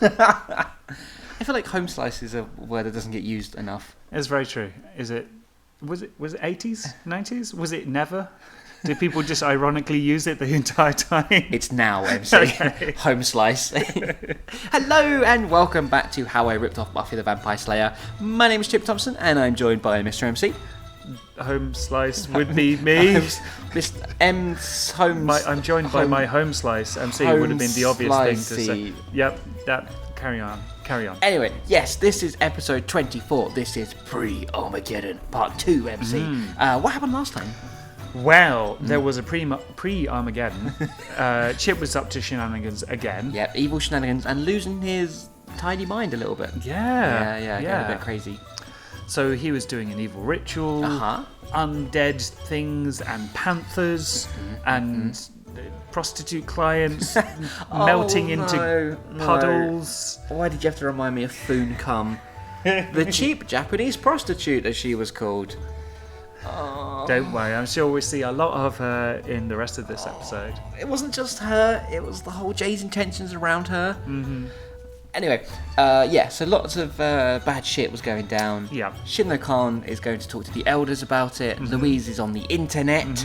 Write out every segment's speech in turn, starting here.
I feel like home slice is a word that doesn't get used enough. It's very true. Was it 80s, 90s? Was it never? Did people just ironically use it the entire time? It's now, MC. Okay. Home slice. Hello and welcome back to How I Ripped Off Buffy the Vampire Slayer. My name is Chip Thompson and I'm joined by Mr. MC. Home slice would be me. Mr. M's home. I'm joined by my home slice. MC would have been the obvious thing to say. Yep, carry on. Anyway, yes, this is episode 24. This is Pre-Armageddon, part 2, MC. What happened last time? Well, there was a pre-Armageddon. Chip was up to shenanigans again. Yeah, evil shenanigans and losing his tiny mind a little bit. Yeah, getting a bit crazy. So he was doing an evil ritual, undead things and panthers and prostitute clients melting into puddles. Why did you have to remind me of Foon Cum? The cheap Japanese prostitute, as she was called. Don't worry, I'm sure we'll see a lot of her in the rest of this episode. It wasn't just her, it was the whole Jay's intentions around her. Anyway, so lots of bad shit was going down. Yeah. Shinno Khan is going to talk to the elders about it. Louise is on the internet.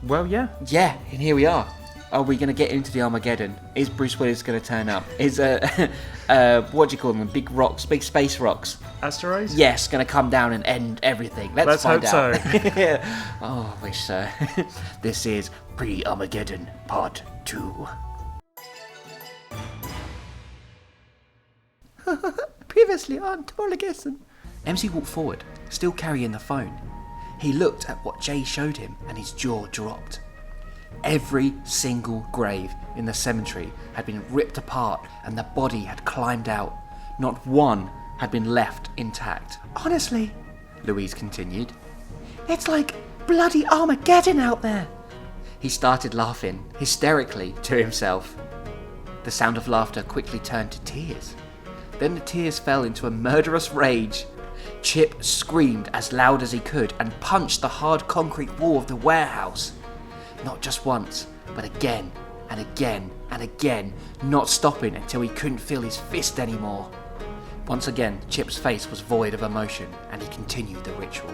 Well, yeah. Yeah, and here we are. Are we going to get into the Armageddon? Is Bruce Willis going to turn up? Is, what do you call them? Big rocks, big space rocks. Asteroids? Yes, going to come down and end everything. Let's find hope out. So. Oh, I wish so. This is Pre-Armageddon Part 2. Previously on Torlegessen. MC walked forward, still carrying the phone. He looked at what Jay showed him and his jaw dropped. Every single grave in the cemetery had been ripped apart and the body had climbed out. Not one had been left intact. Honestly, Louise continued, it's like bloody Armageddon out there. He started laughing, hysterically, to himself. The sound of laughter quickly turned to tears. Then the tears fell into a murderous rage. Chip screamed as loud as he could and punched the hard concrete wall of the warehouse. Not just once, but again and again and again, not stopping until he couldn't feel his fist anymore. Once again, Chip's face was void of emotion and he continued the ritual.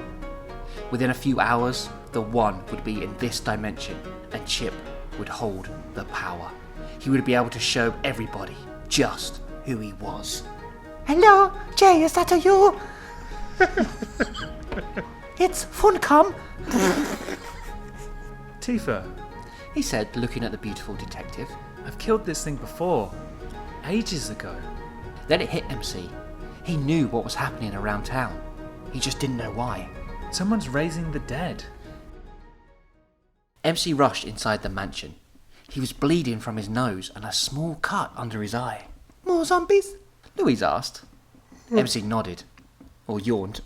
Within a few hours, the One would be in this dimension and Chip would hold the power. He would be able to show everybody just who he was. Hello, Jay, is that you? It's Funcom. Tifa, he said, looking at the beautiful detective. I've killed this thing before. Ages ago. Then it hit MC. He knew what was happening around town. He just didn't know why. Someone's raising the dead. MC rushed inside the mansion. He was bleeding from his nose and a small cut under his eye. More zombies? Louise asked. MC nodded. Or yawned.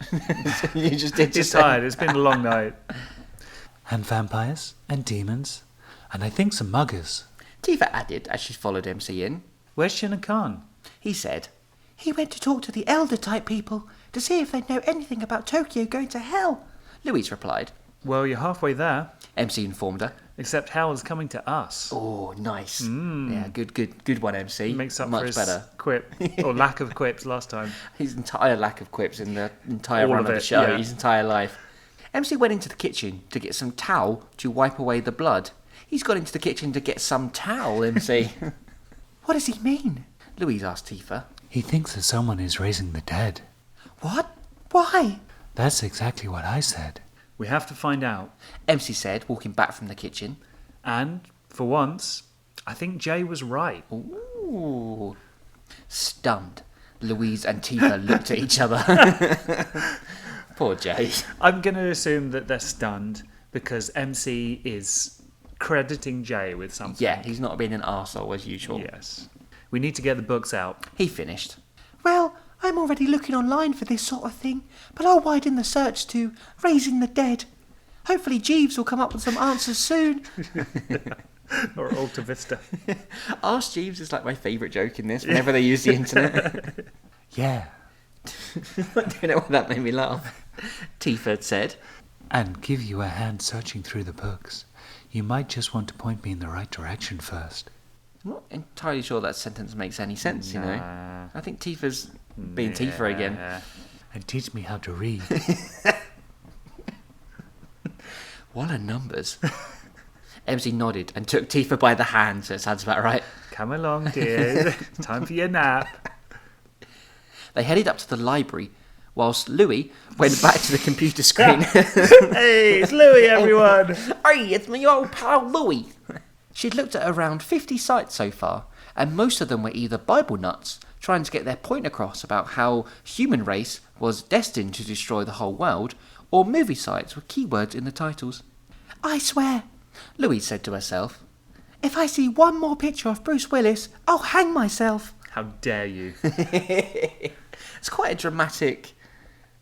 You just did. He's tired, it's been a long night. And vampires, and demons, and I think some muggers. Tifa added as she followed MC in. Where's Shinno Khan? He said, he went to talk to the elder type people to see if they know anything about Tokyo going to hell. Louise replied. Well, you're halfway there. MC informed her. Except hell is coming to us. Oh, nice. Yeah, good one, MC. Makes up much for his better quip, or lack of quips last time. His entire lack of quips in the entire All run of of the it, show, yeah. his entire life. MC went into the kitchen to get some towel to wipe away the blood. He's gone into the kitchen to get some towel, MC. What does he mean? Louise asked Tifa. He thinks that someone is raising the dead. What? Why? That's exactly what I said. We have to find out. MC said, walking back from the kitchen. And, for once, I think Jay was right. Ooh. Stunned, Louise and Tifa looked at each other. Poor Jay. I'm going to assume that they're stunned because MC is crediting Jay with something. Yeah, he's not being an arsehole as usual. Yes. We need to get the books out. He finished. Well, I'm already looking online for this sort of thing, but I'll widen the search to raising the dead. Hopefully Jeeves will come up with some answers soon. Or Alta Vista. Ask Jeeves is like my favourite joke in this, whenever they use the internet. Yeah. I don't know why that made me laugh. Tifa said. And give you a hand searching through the books. You might just want to point me in the right direction first. I'm not entirely sure that sentence makes any sense, you know. Nah. I think Tifa's being Tifa again. And teach me how to read. What are numbers? MC nodded and took Tifa by the hand, so it sounds about right. Come along, dear. Time for your nap. They headed up to the library, whilst Louis went back to the computer screen. Hey, it's Louis, everyone. Hey, it's my old pal Louis. She'd looked at around 50 sites so far, and most of them were either Bible nuts, trying to get their point across about how human race was destined to destroy the whole world, or movie sites with keywords in the titles. I swear, Louise said to herself, if I see one more picture of Bruce Willis, I'll hang myself. How dare you? It's quite a dramatic...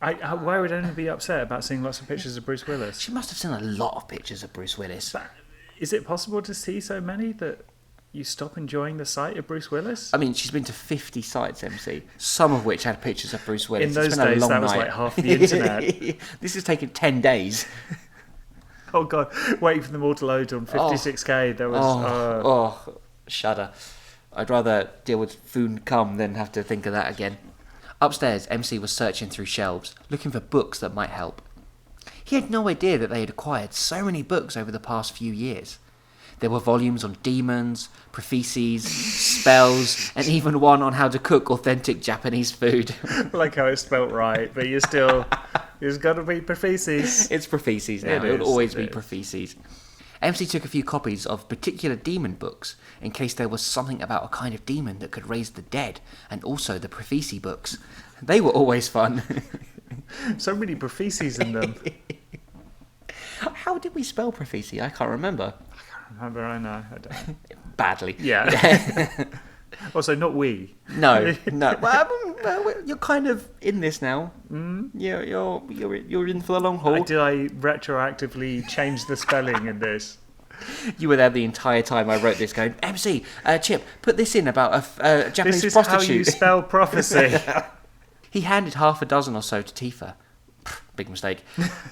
Why would anyone be upset about seeing lots of pictures of Bruce Willis? She must have seen a lot of pictures of Bruce Willis. But is it possible to see so many that you stop enjoying the sight of Bruce Willis? I mean, she's been to 50 sites, MC, some of which had pictures of Bruce Willis. In those days, that was like half the internet. This has taken 10 days. Oh, God. Waiting for them all to load on 56k. There was... shudder. I'd rather deal with food come than have to think of that again. Upstairs, MC was searching through shelves, looking for books that might help. He had no idea that they had acquired so many books over the past few years. There were volumes on demons, prophecies, spells, and even one on how to cook authentic Japanese food. Like how it's spelt right, but it's got to be prophecies. It's prophecies now. It'll always be prophecies. MC took a few copies of particular demon books in case there was something about a kind of demon that could raise the dead, and also the prophecy books. They were always fun. So many prophecies in them. How did we spell prophecy? I can't remember. I know. I don't. Badly. Yeah. Also, not we. No. Well, you're kind of in this now. You're in for the long haul. Did I retroactively change the spelling in this? You were there the entire time I wrote this going, MC, Chip, put this in about a Japanese this is prostitute. how you spell prophecy. He handed half a dozen or so to Tifa. Big mistake.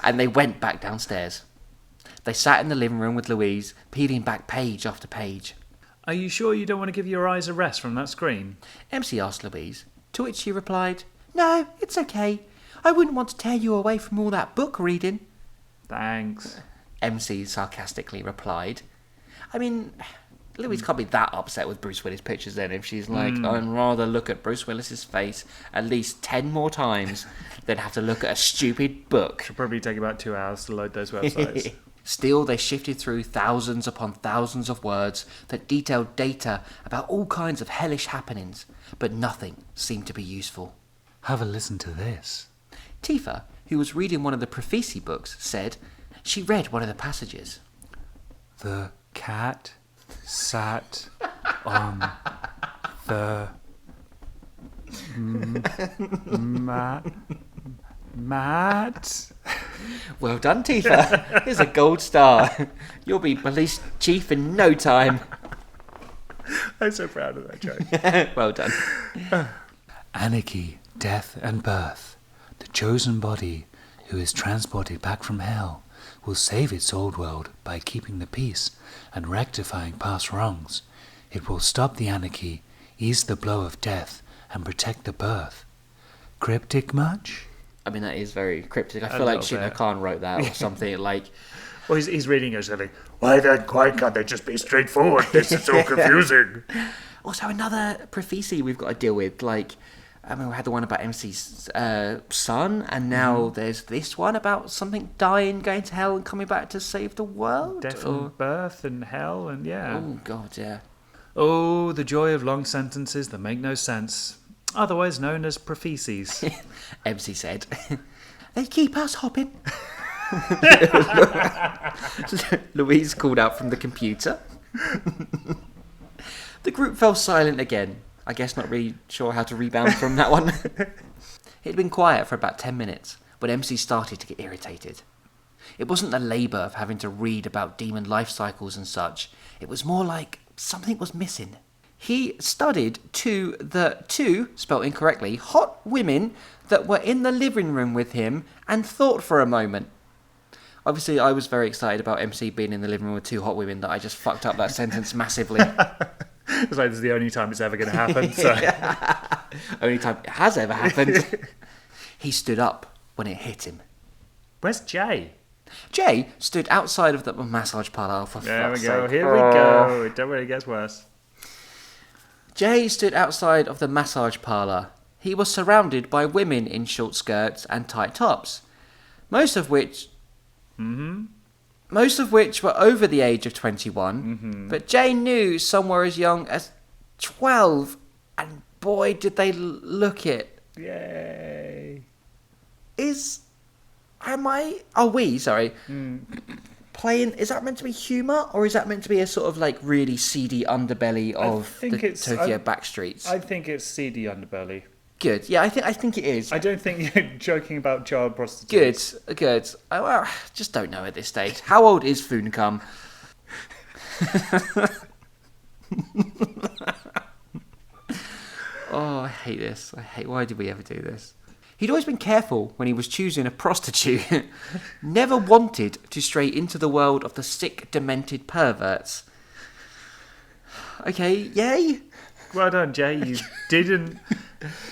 And they went back downstairs. They sat in the living room with Louise, peeling back page after page. Are you sure you don't want to give your eyes a rest from that screen? MC asked Louise, to which she replied, No, it's okay. I wouldn't want to tear you away from all that book reading. Thanks. MC sarcastically replied. I mean, Louise can't be that upset with Bruce Willis pictures then if she's like, I'd rather look at Bruce Willis's face at least 10 more times than have to look at a stupid book. Should probably take about 2 hours to load those websites. Still, they shifted through thousands upon thousands of words that detailed data about all kinds of hellish happenings, but nothing seemed to be useful. Have a listen to this. Tifa, who was reading one of the prophecy books, said she read one of the passages. The cat sat on the mat. Well done, Tifa. Here's a gold star. You'll be police chief in no time. I'm so proud of that joke. Well done. Anarchy, death and birth. The chosen body who is transported back from hell will save its old world by keeping the peace and rectifying past wrongs. It will stop the anarchy, ease the blow of death, and protect the birth. Cryptic much? I mean, that is very cryptic. I feel like Shinra Khan wrote that or something like... Well, he's reading it saying, why can't they just be straightforward? This is so confusing. Also, another prophecy we've got to deal with. Like, I mean, we had the one about MC's son, and now there's this one about something dying, going to hell, and coming back to save the world. Death and birth and hell, and yeah. Oh, God, yeah. Oh, the joy of long sentences that make no sense. Otherwise known as prophecies. MC said. They keep us hopping. Louise called out from the computer. The group fell silent again. I guess not really sure how to rebound from that one. It had been quiet for about 10 minutes when MC started to get irritated. It wasn't the labour of having to read about demon life cycles and such. It was more like something was missing. He studied the two, spelt incorrectly, hot women that were in the living room with him and thought for a moment. Obviously, I was very excited about MC being in the living room with two hot women that I just fucked up that sentence massively. It's like, this is the only time it's ever going to happen. So. Only time it has ever happened. He stood up when it hit him. Where's Jay? Jay stood outside of the massage parlour. For There we fuck's go. sake. Here we go. It don't really get worse. Jay stood outside of the massage parlour. He was surrounded by women in short skirts and tight tops, most of which were over the age of 21. But Jay knew some were as young as 12, and boy, did they look it. Yay. Playing, is that meant to be humour, or is that meant to be a sort of like really seedy underbelly of the Tokyo backstreets? I think it's seedy underbelly. Good. Yeah, I think it is. I don't think you're joking about child prostitutes. Good. I just don't know at this stage. How old is Funcom? Oh, I hate this. Why did we ever do this? He'd always been careful when he was choosing a prostitute. Never wanted to stray into the world of the sick, demented perverts. Okay, yay? Well done, Jay. You didn't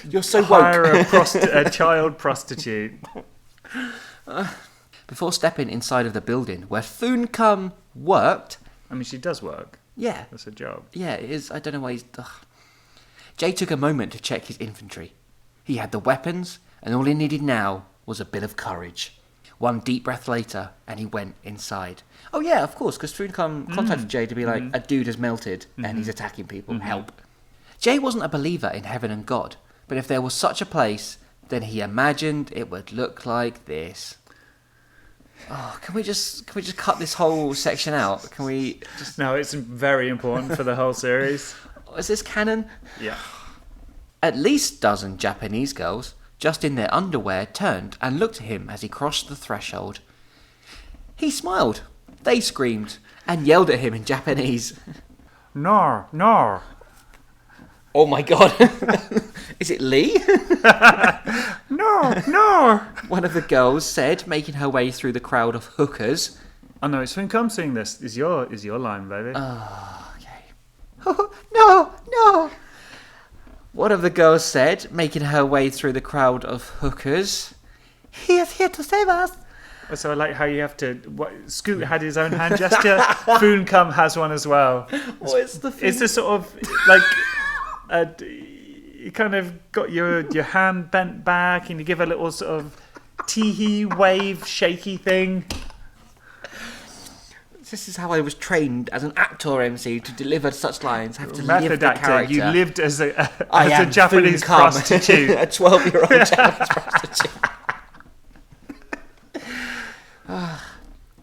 You're so hire woke. a child prostitute. Before stepping inside of the building where Funcom worked... I mean, she does work. Yeah. That's a job. Yeah, it is. I don't know why he's... Ugh. Jay took a moment to check his inventory. He had the weapons, and all he needed now was a bit of courage. One deep breath later, and he went inside. Oh yeah, of course, because Funcom contacted Jay to be like, a dude has melted, and he's attacking people, help. Jay wasn't a believer in heaven and God, but if there was such a place, then he imagined it would look like this. Oh, can we just cut this whole section out? Can we just... No, it's very important for the whole series. Is this canon? Yeah. At least a dozen Japanese girls, just in their underwear, turned and looked at him as he crossed the threshold. He smiled. They screamed and yelled at him in Japanese. No. Oh my god. Is it Lee? No. One of the girls said, making her way through the crowd of hookers. Oh no, it's Funcom saying this. Is your line, baby. Oh, okay. Oh, no. One of the girls said, making her way through the crowd of hookers. He is here to save us. So I like how you have to... Scoot had his own hand gesture. Funcom has one as well. What's the thing? It's a sort of like... you kind of got your hand bent back and you give a little sort of tee-hee wave shaky thing. This is how I was trained as an actor MC to deliver such lines. I have to live Method the actor. character. You lived as a am Japanese Funcom, prostitute. a 12-year-old Japanese prostitute.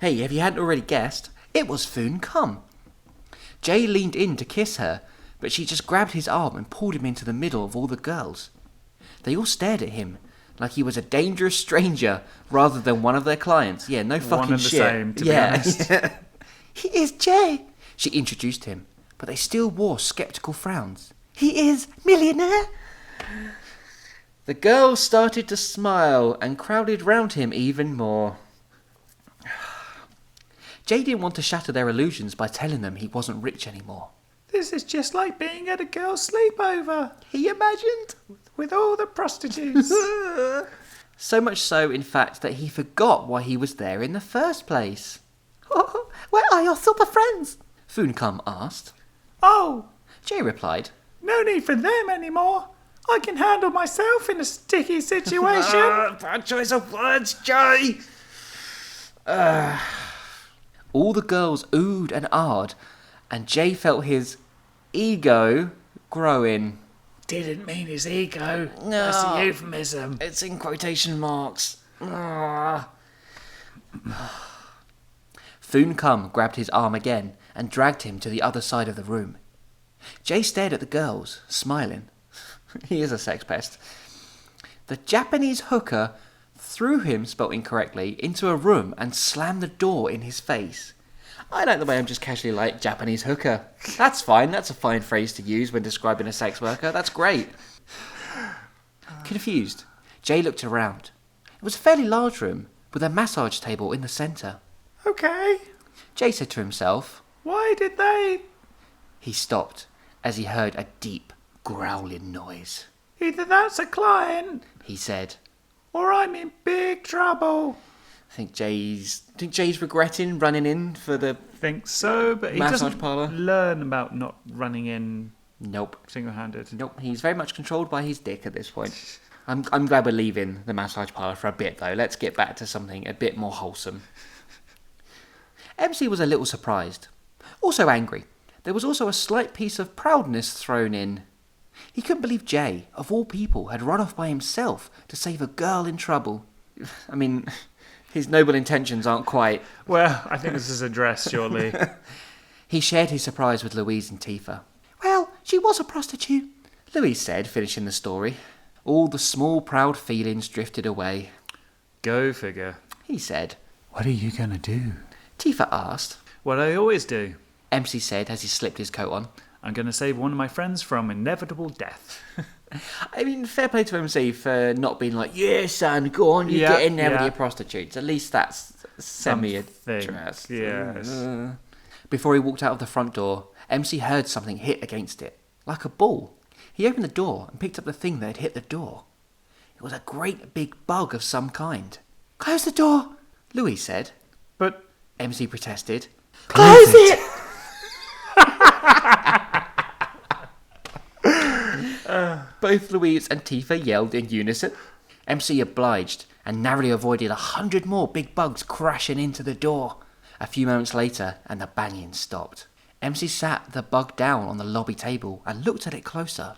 Hey, if you hadn't already guessed, it was Funcom. Jay leaned in to kiss her, but she just grabbed his arm and pulled him into the middle of all the girls. They all stared at him like he was a dangerous stranger rather than one of their clients. Yeah, no fucking One and the shit. same, to be honest. Yeah. He is Jay, she introduced him, but they still wore sceptical frowns. He is millionaire. The girls started to smile and crowded round him even more. Jay didn't want to shatter their illusions by telling them he wasn't rich anymore. This is just like being at a girl's sleepover. He imagined. With all the prostitutes. So much so, in fact, that he forgot why he was there in the first place. Oh, where are your super friends? Funcom asked. Oh, Jay replied. no need for them anymore. I can handle myself in a sticky situation. Bad choice of words, Jay. All the girls oohed and ahed, and Jay felt his ego growing. Didn't mean his ego. No. That's a euphemism. It's in quotation marks. Funcom grabbed his arm again and dragged him to the other side of the room. Jay stared at the girls, smiling. He is a sex pest. The Japanese hooker threw him, spelt incorrectly, into a room and slammed the door in his face. I like the way I'm just casually like, Japanese hooker. That's fine. That's a fine phrase to use when describing a sex worker. That's great. Confused, Jay looked around. It was a fairly large room with a massage table in the centre. Okay. Jay said to himself. Why did they... He stopped as he heard a deep, growling noise. Either that's a client, He said. or I'm in big trouble. I think Jay's regretting running in for the... Think so, but he Massage doesn't parlour? learn about not running in Nope. single-handed. Nope, he's very much controlled by his dick at this point. I'm glad we're leaving the massage parlour for a bit, though. Let's get back to something a bit more wholesome. MC was a little surprised. Also angry. There was also a slight piece of proudness thrown in. He couldn't believe Jay, of all people, had run off by himself to save a girl in trouble. I mean, his noble intentions aren't quite... Well, I think this is addressed shortly. He shared his surprise with Louise and Tifa. Well, she was a prostitute, Louise said, finishing the story. All the small, proud feelings drifted away. Go figure. He said. What are you going to do? Tifa asked. What I always do. MC said as he slipped his coat on. I'm going to save one of my friends from inevitable death. I mean, fair play to MC for not being like, yeah, son, go on, you get in there with your prostitutes. At least that's semi-addressed. Yes. Before he walked out of the front door, MC heard something hit against it, like a ball. He opened the door and picked up the thing that had hit the door. It was a great big bug of some kind. Close the door, Louis said. But MC protested. Close it! Both Louise and Tifa yelled in unison. MC obliged and narrowly avoided 100 more big bugs crashing into the door. A few moments later, and the banging stopped. MC sat the bug down on the lobby table and looked at it closer.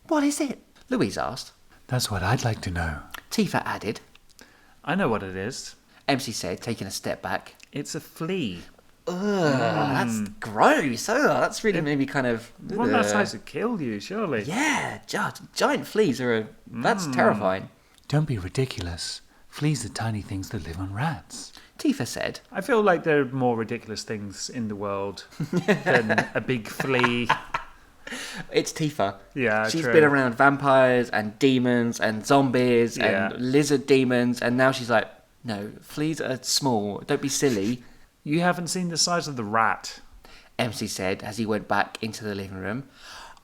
What is it? Louise asked. That's what I'd like to know. Tifa added. I know what it is. MC said, taking a step back. It's a flea. Ugh, that's gross. Ugh, that's really maybe kind of... One that size would kill you, surely. Yeah, giant fleas are that's terrifying. Don't be ridiculous. Fleas are tiny things that live on rats. Tifa said. I feel like there are more ridiculous things in the world than a big flea. It's Tifa. Yeah, She's true. been around vampires and demons and zombies and lizard demons, and now she's like, no, fleas are small. Don't be silly. You haven't seen the size of the rat. MC said as he went back into the living room.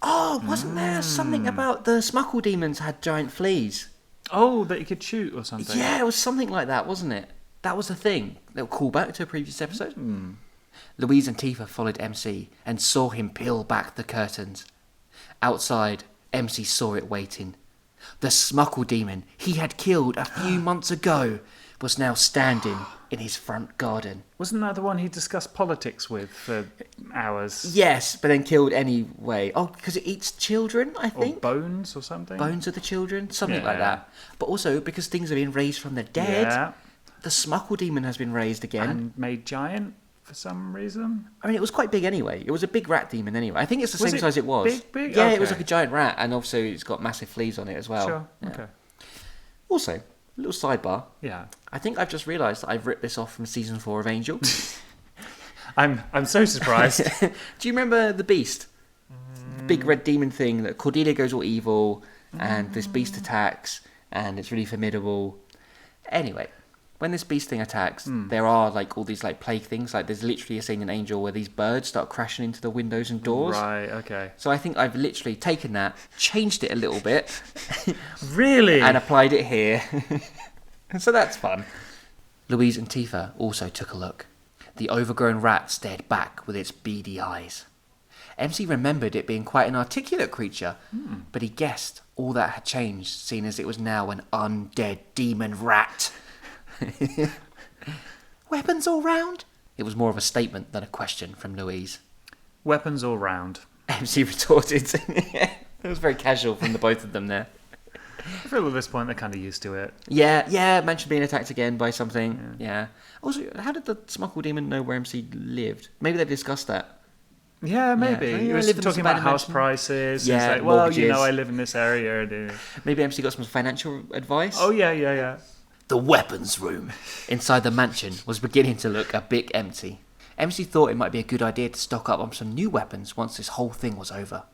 Oh, wasn't there something about the Smuckle demons had giant fleas? Oh, that you could shoot or something. Yeah, it was something like that, wasn't it? That was the thing. Little callback to a previous episode. Louise and Tifa followed MC and saw him peel back the curtains. Outside, MC saw it waiting. The Smuckle demon he had killed a few months ago was now standing in his front garden. Wasn't that the one he discussed politics with for hours? Yes, but then killed anyway. Oh, because it eats children, I Or think. bones or something? Bones of the children, something like Yeah. that. But also because things have been raised from the dead. Yeah. The Smuckle demon has been raised again. And made giant for some reason? I mean, it was quite big anyway. It was a big rat demon anyway. I think it's the Was same it size it was. big? Yeah, it was Okay. like a giant rat, and also it's got massive fleas on it as well. Sure, Yeah. okay. Also, a little sidebar. Yeah. I think I've just realised that I've ripped this off from season 4 of Angel. I'm so surprised. Do you remember the Beast? The big red demon thing that Cordelia goes all evil, and this beast attacks, and it's really formidable. Anyway, when this beast thing attacks, there are like all these like plague things. Like there's literally a scene in Angel where these birds start crashing into the windows and doors. Right, okay. So I think I've literally taken that, changed it a little bit, Really? and applied it here. So that's fun. Louise and Tifa also took a look. The overgrown rat stared back with its beady eyes. MC remembered it being quite an articulate creature, but he guessed all that had changed, seeing as it was now an undead demon rat. Weapons all round? It was more of a statement than a question from Louise. Weapons all round. MC retorted. It was very casual from the both of them there. I feel at this point they're kind of used to it. Yeah, mentioned being attacked again by something. Yeah. Also, how did the Smuckle demon know where MC lived? Maybe they've discussed that. Yeah, maybe. Yeah, He I was live in talking this about house dimension. prices. Yeah, He's like, well, you know, mortgages. I live in this area. Maybe MC got some financial advice? Oh, yeah. The weapons room inside the mansion was beginning to look a bit empty. MC thought it might be a good idea to stock up on some new weapons once this whole thing was over.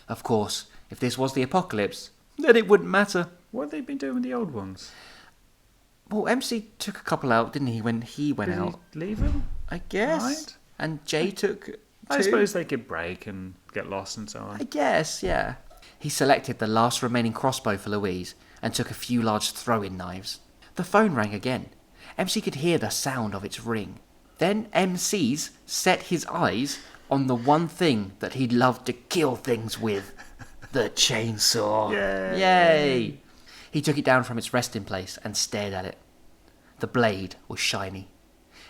Of course, if this was the apocalypse, then it wouldn't matter. What have they been doing with the old ones? Well, MC took a couple out, didn't he, when he went Did out? he leave them? I guess. Right. And Jay took I suppose they could break and get lost and so on. I guess, yeah. He selected the last remaining crossbow for Louise and took a few large throwing knives. The phone rang again. MC could hear the sound of its ring. Then MC's set his eyes on the one thing that he loved to kill things with. The chainsaw. Yay! He took it down from its resting place and stared at it. The blade was shiny.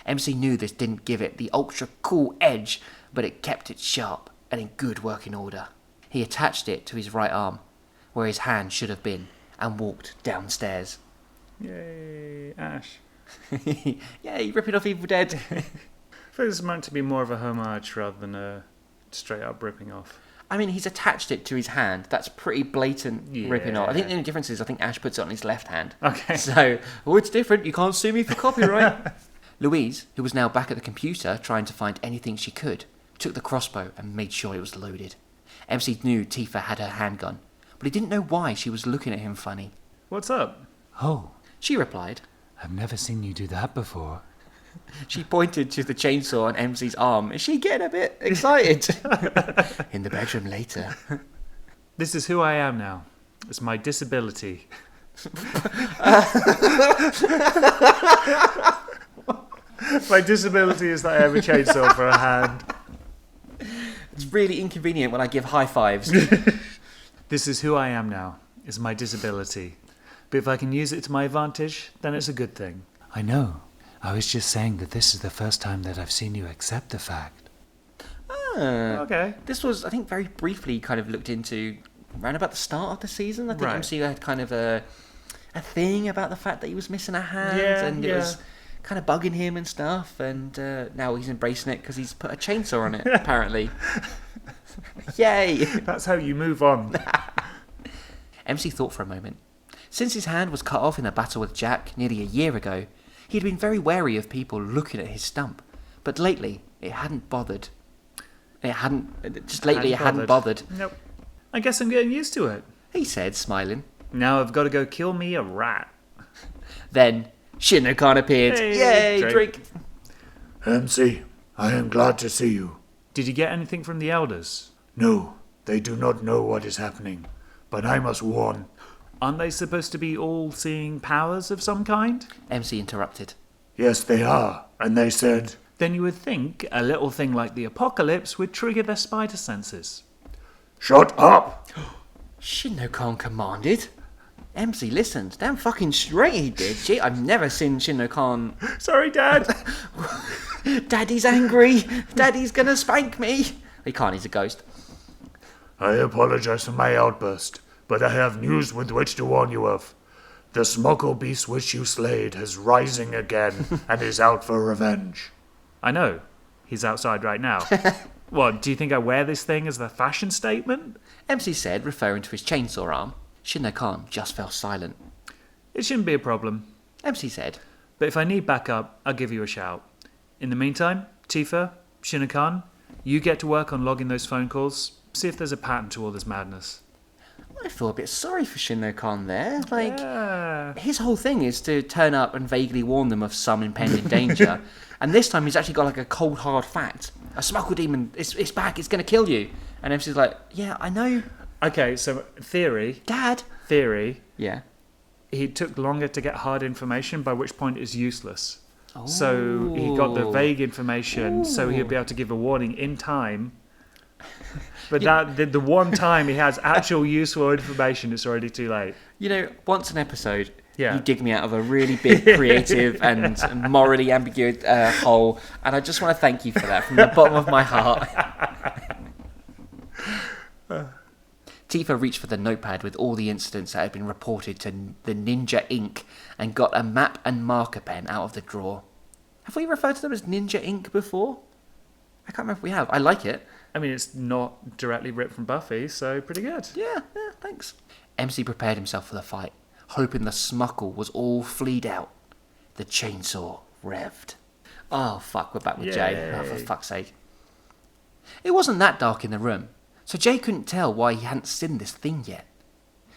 MC knew this didn't give it the ultra cool edge, but it kept it sharp and in good working order. He attached it to his right arm, where his hand should have been, and walked downstairs. Yay, Ash. Yay, ripping off Evil Dead. I think this is meant to be more of a homage rather than a straight up ripping off. I mean, he's attached it to his hand. That's pretty blatant ripping off. I think the only difference is I think Ash puts it on his left hand. Okay. So, it's different. You can't sue me for copyright. Louise, who was now back at the computer trying to find anything she could, took the crossbow and made sure it was loaded. MC knew Tifa had her handgun, but he didn't know why she was looking at him funny. What's up? Oh, She replied. I've never seen you do that before. She pointed to the chainsaw on MC's arm. Is she getting a bit excited? In the bedroom later. This is who I am now. It's my disability. My disability is that I have a chainsaw for a hand. It's really inconvenient when I give high fives. This is who I am now. It's my disability. But if I can use it to my advantage, then it's a good thing. I know. I was just saying that this is the first time that I've seen you accept the fact. Okay. This was, I think, very briefly kind of looked into around about the start of the season. I think Right. MC had kind of a thing about the fact that he was missing a hand, Yeah, and it yeah. was kind of bugging him and stuff. And now he's embracing it because he's put a chainsaw on it, apparently. Yay! That's how you move on. MC thought for a moment. Since his hand was cut off in a battle with Jack nearly a year ago, he had been very wary of people looking at his stump. But lately, it hadn't bothered. It hadn't bothered. Nope. I guess I'm getting used to it. He said, smiling. Now I've got to go kill me a rat. Then, Shinno-kan appeared. Hey, Yay, drink. drink! MC, I am glad to see you. Did you get anything from the elders? No, they do not know what is happening, but I must warn. Aren't they supposed to be all seeing powers of some kind? MC interrupted. Yes, they are, and they said, Then you would think a little thing like the apocalypse would trigger their spider senses. "Shut up!" Shinno-kan commanded. MC listened. Damn fucking straight he did. Gee, I've never seen Shinno-kan. Sorry, Dad. Daddy's angry. Daddy's gonna spank me. He can't, he's a ghost. I apologize for my outburst, but I have news with which to warn you of. The smuggle beast which you slayed is rising again and is out for revenge. I know. He's outside right now. What, do you think I wear this thing as a fashion statement? MC said, referring to his chainsaw arm. Shinno-kan just fell silent. It shouldn't be a problem. MC said, But if I need backup, I'll give you a shout. In the meantime, Tifa, Shinno-kan, you get to work on logging those phone calls. See if there's a pattern to all this madness. I feel a bit sorry for Shinno-kan there. Like, Yeah. his whole thing is to turn up and vaguely warn them of some impending danger. And this time he's actually got like a cold hard fact. A smuggle demon, it's back, it's going to kill you. And MC's like, yeah, I know, Okay, so theory, Dad. Yeah. he took longer to get hard information, by which point it's useless. So he got the Ooh. vague information, so he'll be able to give a warning in time. But Yeah. the one time he has actual useful information, it's already too late. You know, once an episode, Yeah. you dig me out of a really big creative and morally ambiguous hole. And I just want to thank you for that from the bottom of my heart. Tifa reached for the notepad with all the incidents that had been reported to the Ninja Ink and got a map and marker pen out of the drawer. Have we referred to them as Ninja Ink before? I can't remember if we have. I like it. I mean, it's not directly ripped from Buffy, so pretty good. Yeah, thanks. MC prepared himself for the fight, hoping the smuckle was all fleed out. The chainsaw revved. Oh, fuck, we're back with Jay. Yay. Oh, for fuck's sake. It wasn't that dark in the room, so Jay couldn't tell why he hadn't seen this thing yet.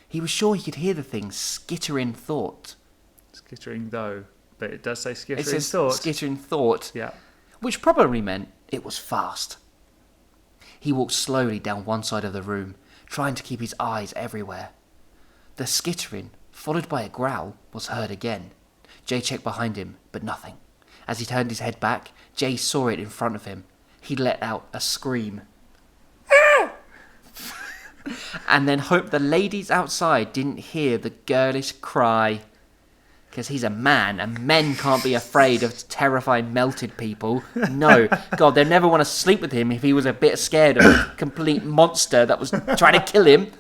He was sure he could hear the thing skittering thought. Skittering though, but it does say skittering It says thought. skittering thought, Yeah. which probably meant it was fast. He walked slowly down one side of the room, trying to keep his eyes everywhere. The skittering, followed by a growl, was heard again. Jay checked behind him, but nothing. As he turned his head back, Jay saw it in front of him. He let out a scream. And then hoped the ladies outside didn't hear the girlish cry. Because he's a man, and men can't be afraid of terrifying melted people. No. God, they'd never want to sleep with him if he was a bit scared of a complete monster that was trying to kill him.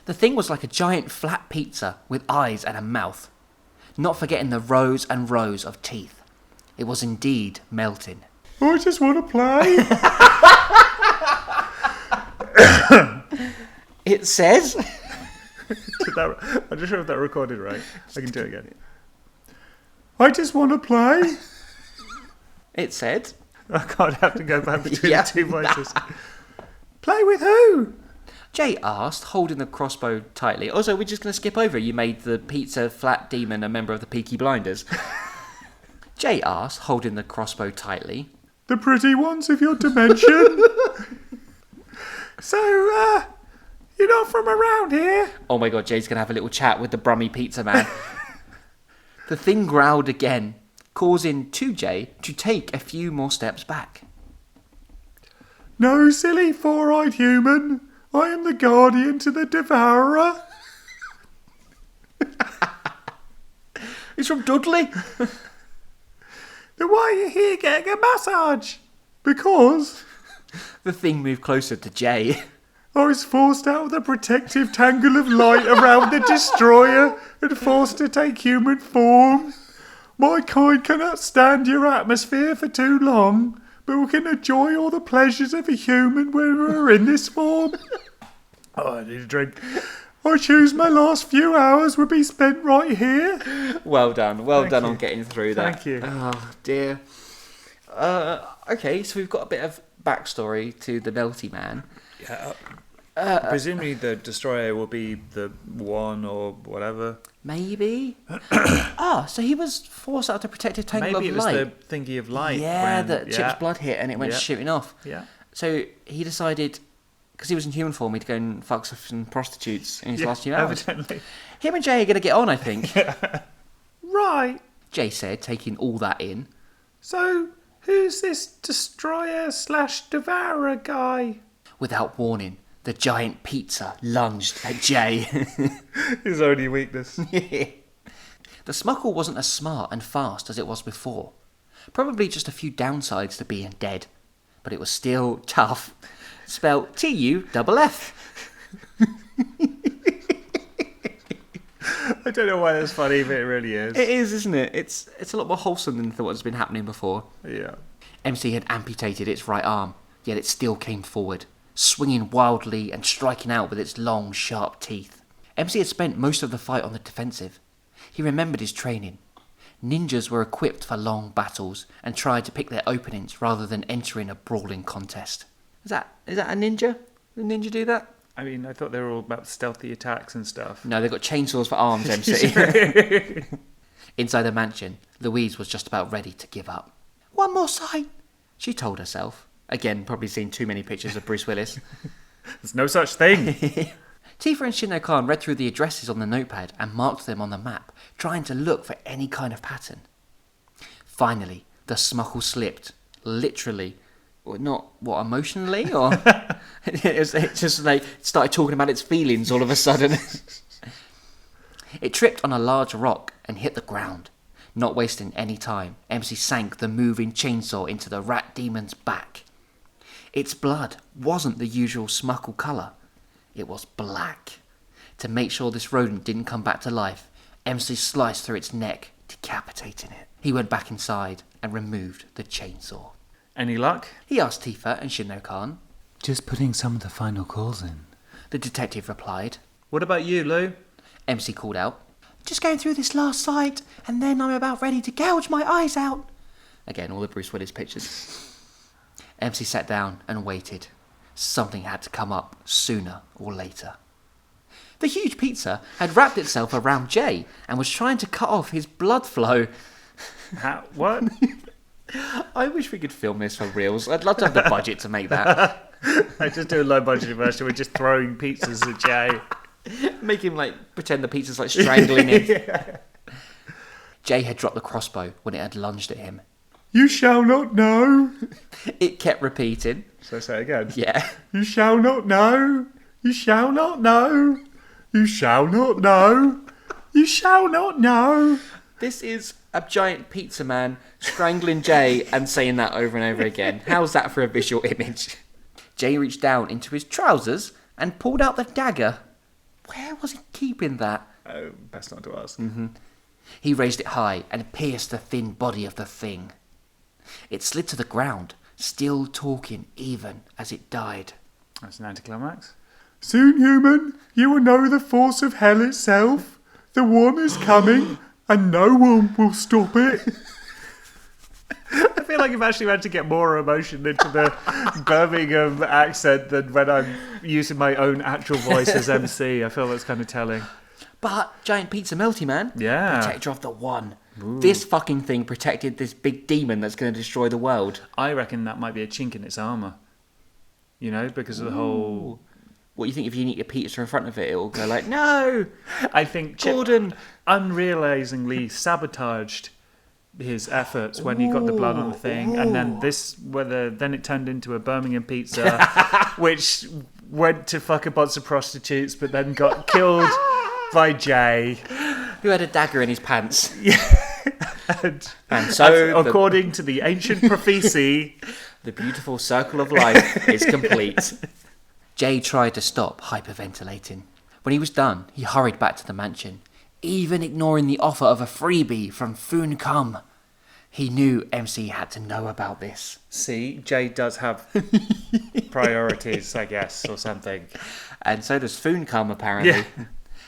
The thing was like a giant flat pizza with eyes and a mouth. Not forgetting the rows and rows of teeth. It was indeed melting. I just want to play. It says... I'm just sure if that recorded right. I can do it again. I just want to play. It said... I can't have to go back between Yeah. the two voices. Play with who? Jay asked, holding the crossbow tightly. Also, we're just going to skip over. You made the pizza flat demon a member of the Peaky Blinders. Jay asked, holding the crossbow tightly. The pretty ones of your dimension. So, you're not from around here? Oh my god, Jay's going to have a little chat with the Brummy pizza man. The thing growled again, causing 2J to take a few more steps back. No, silly four-eyed human. I am the guardian to the devourer. He's from Dudley. Then why are you here getting a massage? Because The thing moved closer to Jay. I was forced out of the protective tangle of light around the destroyer and forced to take human form. My kind cannot stand your atmosphere for too long, but we can enjoy all the pleasures of a human when we're in this form. Oh, I need a drink. I choose my last few hours will be spent right here. Well done. Well Thank done you. on getting through that. Thank you. Oh, dear. Okay, so we've got a bit of backstory to the Melty Man. Yeah. Presumably the destroyer will be the one or whatever. Maybe? So he was forced out of the protective tangle Maybe of it was light. the thingy of light. Yeah, when, that Chip's blood hit and it went Yeah. shooting off. Yeah. So he decided, because he was in human form, he'd go and fuck some prostitutes in his last few hours. Evidently. Him and Jay are going to get on, I think. Right, Jay said, taking all that in. so who's this destroyer/devourer guy? Without warning, the giant pizza lunged at Jay. His only weakness. The Smuckle wasn't as smart and fast as it was before. Probably just a few downsides to being dead. But it was still tough. Spelled T-U-F-F. I don't know why that's funny, but it really is. It is, isn't it? It's a lot more wholesome than what's been happening before. Yeah. MC had amputated its right arm, yet it still came forward, swinging wildly and striking out with its long, sharp teeth. MC had spent most of the fight on the defensive. He remembered his training. Ninjas were equipped for long battles and tried to pick their openings rather than entering a brawling contest. Is that a ninja? Did a ninja do that? I mean, I thought they were all about stealthy attacks and stuff. No, they've got chainsaws for arms, MC. Inside the mansion, Louise was just about ready to give up. One more sight, she told herself. Again, probably seen too many pictures of Bruce Willis. There's no such thing. Tifa and Shinno-kan read through the addresses on the notepad and marked them on the map, trying to look for any kind of pattern. Finally, the Smuckle slipped. Literally. Not, what, emotionally? Or it just like started talking about its feelings all of a sudden. It tripped on a large rock and hit the ground. Not wasting any time, MC sank the moving chainsaw into the rat demon's back. Its blood wasn't the usual Smuckle colour. It was black. To make sure this rodent didn't come back to life, MC sliced through its neck, decapitating it. He went back inside and removed the chainsaw. Any luck? He asked Tifa and Shinno-kan. Just putting some of the final calls in. The detective replied. What about you, Lou? MC called out. Just going through this last sight, and then I'm about ready to gouge my eyes out. Again, all the Bruce Willis pictures. MC sat down and waited. Something had to come up sooner or later. The huge pizza had wrapped itself around Jay and was trying to cut off his blood flow. What? I wish we could film this for reals. I'd love to have the budget to make that. I just do a low budget version. We're just throwing pizzas at Jay. Make him pretend the pizza's strangling him. Jay had dropped the crossbow when it had lunged at him. You shall not know. It kept repeating. So say it again. Yeah. You shall not know. You shall not know. You shall not know. You shall not know. This is a giant pizza man strangling Jay and saying that over and over again. How's that for a visual image? Jay reached down into his trousers and pulled out the dagger. Where was he keeping that? Oh, best not to ask. Mm-hmm. He raised it high and pierced the thin body of the thing. It slid to the ground, still talking even as it died. That's an anticlimax. Soon, human, you will know the force of hell itself. The one is coming, and no one will stop it. I feel like you've actually managed to get more emotion into the Birmingham accent than when I'm using my own actual voice as MC. I feel that's kind of telling. But giant pizza melty man, Yeah. protector of the one. Ooh. This fucking thing protected this big demon that's going to destroy the world. I reckon that might be a chink in its armour. You know, because of the whole... What, you think if you eat a pizza in front of it, it will go no! I think Chip Gordon! unrealisingly sabotaged his efforts when he got the blood on the thing, and then then it turned into a Birmingham pizza, which went to fuck a bunch of prostitutes, but then got killed by Jay, Who had a dagger in his pants. and so according to the ancient prophecy, the beautiful circle of life is complete. Jay tried to stop hyperventilating. When he was done, he hurried back to the mansion, even ignoring the offer of a freebie from Foon Cum. He knew MC had to know about this. see, Jay does have priorities, I guess, or something. And so does Foon Cum, apparently. Yeah.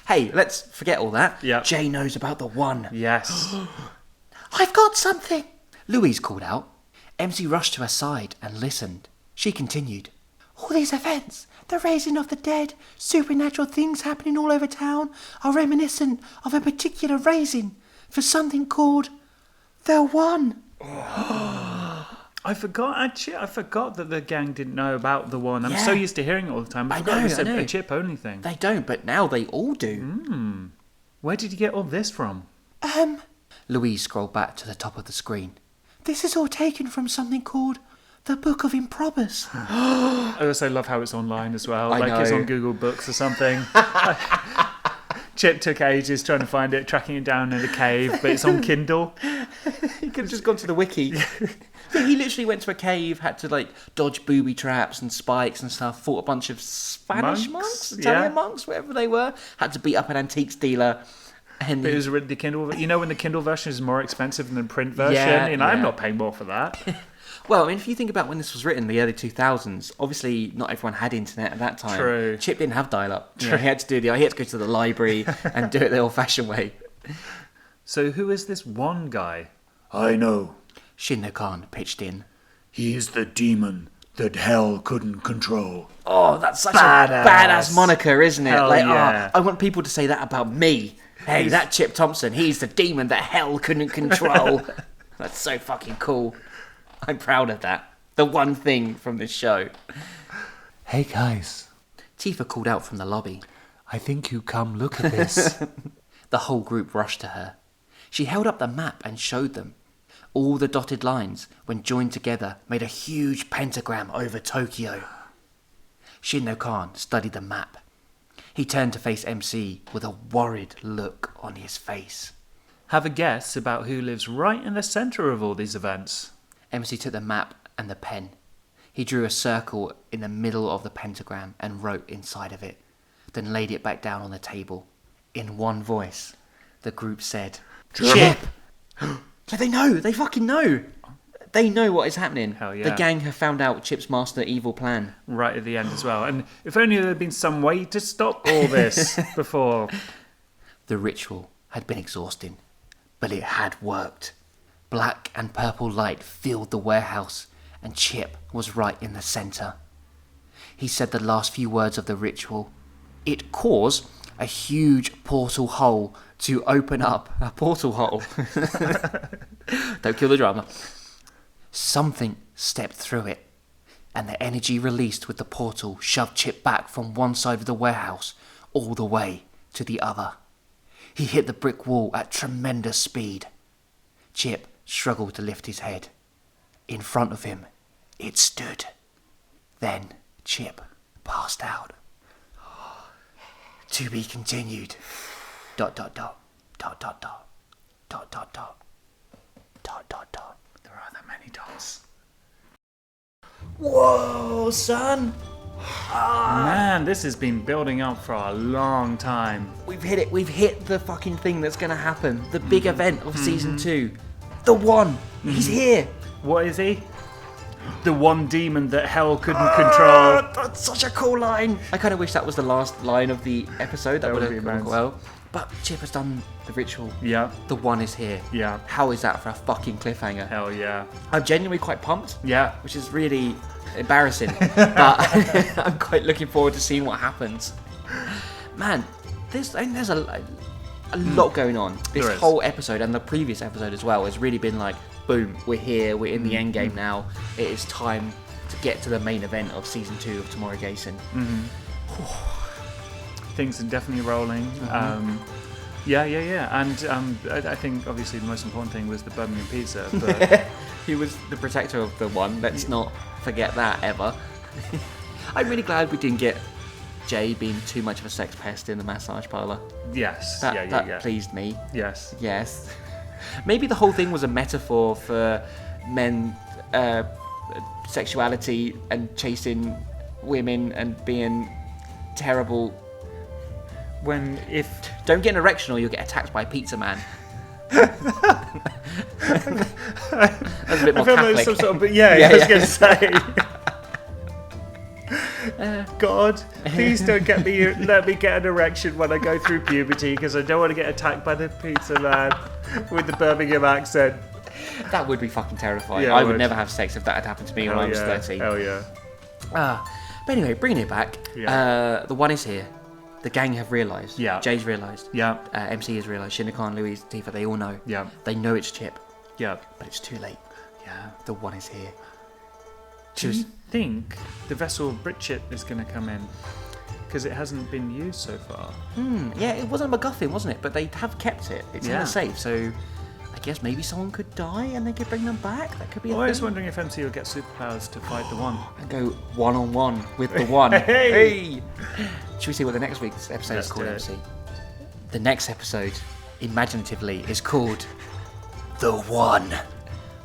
Hey, let's forget all that. Yep. Jay knows about the one. Yes. I've got something! Louise called out. MC rushed to her side and listened. She continued. All these events, the raising of the dead, supernatural things happening all over town, are reminiscent of a particular raising for something called the One. I forgot that the gang didn't know about the one. I'm Yeah. so used to hearing it all the time. I forgot it was a chip-only thing. They don't, but now they all do. Where did you get all this from? Louise scrolled back to the top of the screen. This is all taken from something called the Book of Improbus. I also love how it's online as well. I Like it's know. on Google Books or something. Chip took ages trying to find it, tracking it down in a cave, but it's on Kindle. He could have just gone to the wiki. Yeah, he literally went to a cave, had to dodge booby traps and spikes and stuff, fought a bunch of Spanish monks, Italian monks, whatever they were, had to beat up an antiques dealer. And But it was the Kindle. You know when the Kindle version is more expensive than the print version? Yeah, I'm yeah. not paying more for that. well, I mean, if you think about when this was written, the early 2000s, obviously not everyone had internet at that time. True. Chip didn't have dial-up. You know, he had to go to the library and do it the old-fashioned way. So who is this one guy? I know. Shinno Khan pitched in. He is the demon that hell couldn't control. Oh, that's such Badass. a badass moniker, isn't it? Hell yeah. I want people to say that about me. Hey, that Chip Thompson, he's the demon that hell couldn't control. That's so fucking cool. I'm proud of that. The one thing from this show. Hey guys, Tifa called out from the lobby. I think you come look at this. The whole group rushed to her. She held up the map and showed them. All the dotted lines, when joined together, made a huge pentagram over Tokyo. Shinno Khan studied the map. He turned to face MC with a worried look on his face. Have a guess about who lives right in the centre of all these events. MC took the map and the pen. He drew a circle in the middle of the pentagram and wrote inside of it, then laid it back down on the table. In one voice, the group said, Chip! So they know! They fucking know! They know what is happening. Hell yeah. The gang have found out Chip's master evil plan. Right at the end as well. And if only there had been some way to stop all this before. The ritual had been exhausting, but it had worked. Black and purple light filled the warehouse, and Chip was right in the centre. He said the last few words of the ritual. It caused a huge portal hole to open up. A portal hole. Don't kill the drama. Something stepped through it. and the energy released with the portal shoved Chip back from one side of the warehouse all the way to the other. He hit the brick wall at tremendous speed. Chip struggled to lift his head. In front of him, it stood. Then Chip passed out. To be continued. ... There are that many dots. Whoa, son! Man, this has been building up for a long time. We've hit it. We've hit the fucking thing that's going to happen. The big event of season 2. The one. He's here. What is he? The one demon that hell couldn't control. That's such a cool line. I kind of wish that was the last line of the episode. That would have gone well. But Chip has done the ritual. Yeah. The one is here. Yeah. How is that for a fucking cliffhanger? Hell yeah. I'm genuinely quite pumped. Yeah. Which is really embarrassing. But I'm quite looking forward to seeing what happens. Man, there's a lot going on. This whole episode and the previous episode as well has really been like, boom, we're here, we're in the end game now. It is time to get to the main event of season 2 of Tomorrow Jason. Things are definitely rolling. Yeah. And I think obviously the most important thing was the Birmingham pizza. But he was the protector of the one. Let's not forget that ever. I'm really glad we didn't get Jay being too much of a sex pest in the massage parlour. Yes. That pleased me. Yes. Maybe the whole thing was a metaphor for men, sexuality and chasing women and being terrible. Don't get an erection or you'll get attacked by a pizza man. That's a bit more Catholic. Like some sort of, I was going to say. God, please don't let me get an erection when I go through puberty, because I don't want to get attacked by the pizza man with the Birmingham accent. That would be fucking terrifying. Yeah, I would never have sex if that had happened to me when I was 13. Hell yeah. But anyway, bringing it back, the one is here. The gang have realised. Yeah. Jay's realised. Yeah. MC has realised. Shinna-Khan, Louise, Tifa, they all know. Yeah. They know it's Chip. Yeah. But it's too late. Yeah. The one is here. Do you think the vessel Bridget is going to come in? Because it hasn't been used so far. Yeah, it wasn't a MacGuffin, wasn't it? But they have kept it. It's in Yeah. a safe, so I guess maybe someone could die and they could bring them back. That could be a I was thing. wondering if MC will get superpowers to fight the one. And go one-on-one with the one. Hey! Should we see what the next week's episode is called, MC? The next episode, imaginatively, is called The One. And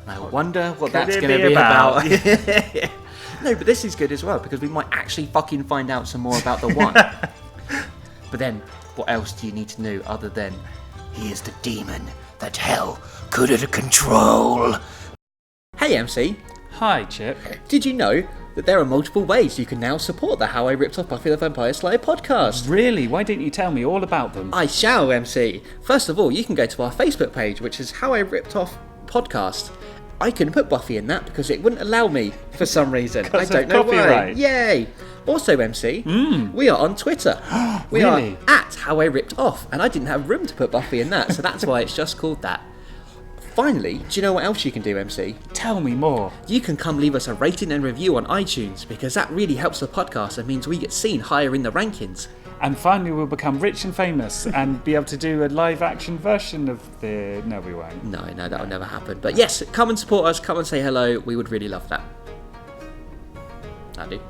I wonder what that's going to be about. No, but this is good as well, because we might actually fucking find out some more about the one. But then, what else do you need to know other than he is the demon that hell couldn't control? Hey, MC. Hi, Chip. Did you know that there are multiple ways you can now support the How I Ripped Off Buffy the Vampire Slayer podcast? Really? Why didn't you tell me all about them? I shall, MC. First of all, you can go to our Facebook page, which is How I Ripped Off Podcast. I couldn't put Buffy in that because it wouldn't allow me for some reason. I don't know why. Yay! Also, MC, we are on Twitter. We Really? are at How I Ripped Off, and I didn't have room to put Buffy in that, so that's why it's just called that. Finally, do you know what else you can do, MC? Tell me more. You can come leave us a rating and review on iTunes, because that really helps the podcast and means we get seen higher in the rankings. And finally we'll become rich and famous and be able to do a live action version of the... No, we won't. No, that'll never happen. But yes, come and support us, come and say hello. We would really love that. That'll do.